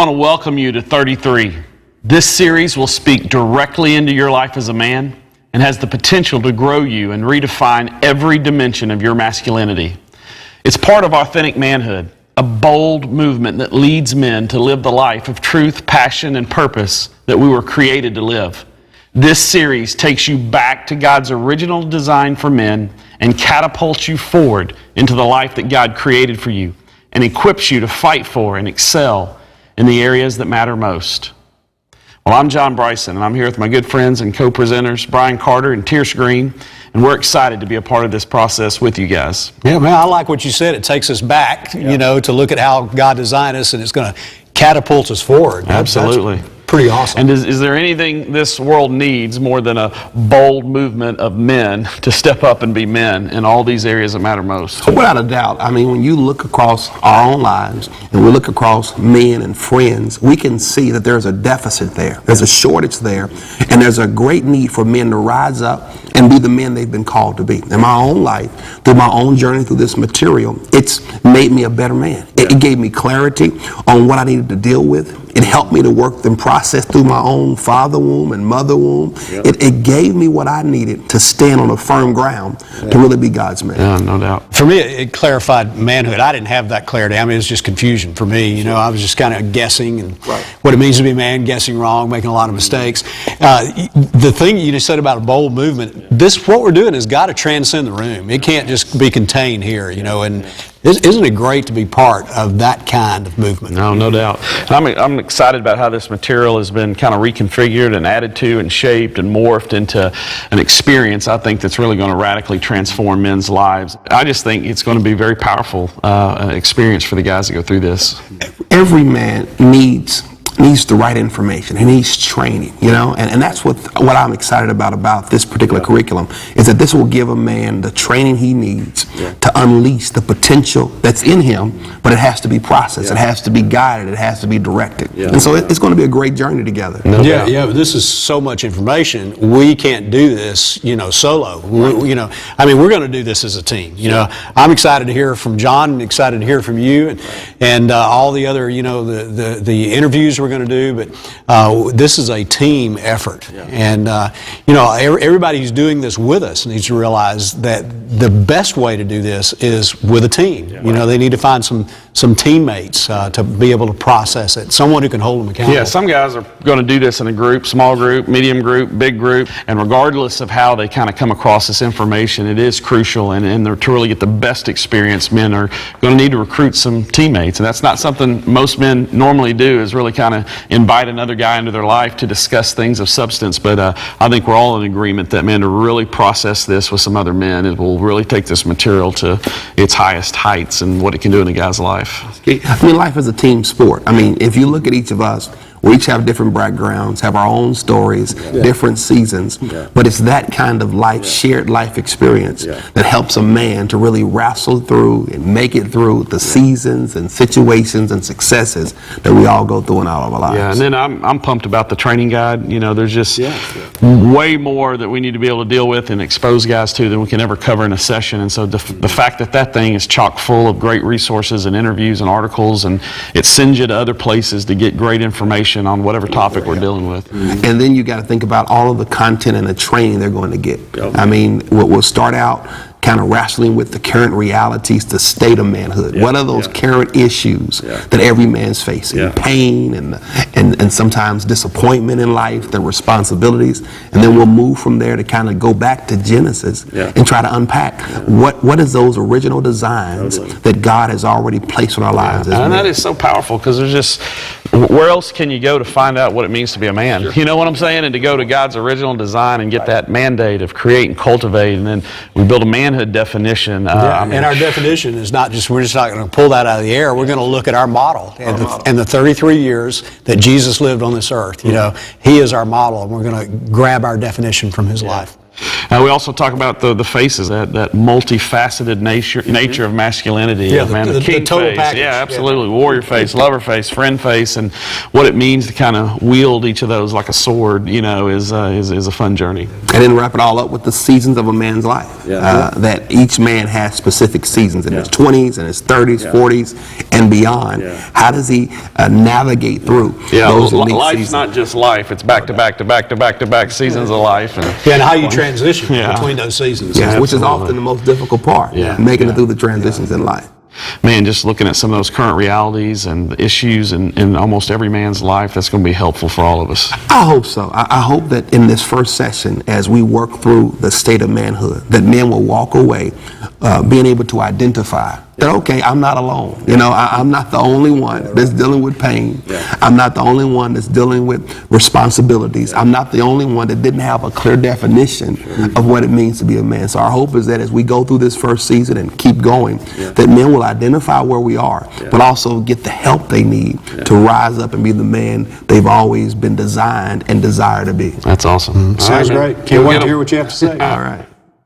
want to welcome you to 33. This series will speak directly into your life as a man and has the potential to grow you and redefine every dimension of your masculinity. It's part of authentic manhood, a bold movement that leads men to live the life of truth, passion, and purpose that we were created to live. This series takes you back to God's original design for men and catapults you forward into the life that God created for you and equips you to fight for and excel in the areas that matter most. Well, I'm John Bryson, and I'm here with my good friends and co-presenters, Brian Carter and Tierce Green, and we're excited to be a part of this process with you guys. Yeah, man, I like what you said. It takes us back, to look at how God designed us, and it's going to catapult us forward. Absolutely. That's pretty awesome. And is there anything this world needs more than a bold movement of men to step up and be men in all these areas that matter most? Without a doubt. I mean, when you look across our own lives and we look across men and friends, we can see that there's a deficit there. There's a shortage there. And there's a great need for men to rise up and be the men they've been called to be. In my own life, through my own journey through this material, it's made me a better man. It gave me clarity on what I needed to deal with. It helped me to work and process through my own father womb and mother womb. It gave me what I needed to stand on a firm ground to really be God's man. Yeah, no doubt. For me, it clarified manhood. I didn't have that clarity. I mean, it was just confusion for me. I was just kind of guessing and what it means to be a man, guessing wrong, making a lot of mistakes. The thing you just said about a bold movement, what we're doing has got to transcend the room. It can't just be contained here, and isn't it great to be part of that kind of movement? No doubt. I'm excited about how this material has been kind of reconfigured and added to and shaped and morphed into an experience I think that's really going to radically transform men's lives. I just think it's going to be a very powerful experience for the guys that go through this. Every man needs the right information. He needs training, and that's what I'm excited about this particular curriculum, is that this will give a man the training he needs to unleash the potential that's in him, but it has to be processed, it has to be guided, it has to be directed. And so it's going to be a great journey together. But this is so much information. We can't do this, solo. We're going to do this as a team. I'm excited to hear from John, and excited to hear from you, and all the other, the interviews we're going to do, but this is a team effort. And everybody who's doing this with us needs to realize that the best way to do this is with a team. They need to find some teammates to be able to process it, someone who can hold them accountable. Yeah, some guys are going to do this in a group, small group, medium group, big group, and regardless of how they kind of come across this information, it is crucial, and to really get the best experience, men are going to need to recruit some teammates, and that's not something most men normally do, is really kind of invite another guy into their life to discuss things of substance. But I think we're all in agreement that, man, to really process this with some other men, it will really take this material to its highest heights and what it can do in a guy's life. I mean, life is a team sport. I mean, if you look at each of us, we each have different backgrounds, have our own stories, different seasons, but it's that kind of life, shared life experience that helps a man to really wrestle through and make it through the seasons and situations and successes that we all go through in all of our lives. Yeah, and then I'm pumped about the training guide. There's just way more that we need to be able to deal with and expose guys to than we can ever cover in a session. And so the fact that thing is chock full of great resources and interviews and articles, and it sends you to other places to get great information on whatever topic we're dealing with. And then you got to think about all of the content and the training they're going to get. I mean, we'll start out kind of wrestling with the current realities, the state of manhood. What are those current issues that every man's facing? Pain and sometimes disappointment in life, the responsibilities. And then we'll move from there to kind of go back to Genesis and try to unpack what is those original designs that God has already placed in our lives. And that is so powerful, because there's just, where else can you go to find out what it means to be a man? You know what I'm saying? And to go to God's original design and get that mandate of create and cultivate, and then we build a manhood definition. And our definition is not just, we're just not going to pull that out of the air. We're going to look at our model and the 33 years that Jesus lived on this earth. He is our model, and we're going to grab our definition from his life. We also talk about the faces, that multifaceted nature of masculinity. Yeah, man, the king total face. package. Yeah, absolutely. Warrior face, lover face, friend face, and what it means to kind of wield each of those like a sword, is a fun journey. And then wrap it all up with the seasons of a man's life. That each man has specific seasons in his 20s and his 30s, 40s, and beyond. How does he navigate through those unique life's seasons? not just life; it's back to back to back to back to back seasons of life. And how you transition between those seasons. Yes, which is often the most difficult part, making it through the transitions in life. Man, just looking at some of those current realities and the issues in almost every man's life, that's going to be helpful for all of us. I hope so. I hope that in this first session, as we work through the state of manhood, that men will walk away being able to identify that, okay, I'm not alone. I'm not the only one that's dealing with pain. I'm not the only one that's dealing with responsibilities. I'm not the only one that didn't have a clear definition of what it means to be a man. So our hope is that as we go through this first season and keep going, that men will identify where we are, but also get the help they need to rise up and be the man they've always been designed and desire to be. That's awesome. Sounds great. Can't wait to hear what you have to say. All right.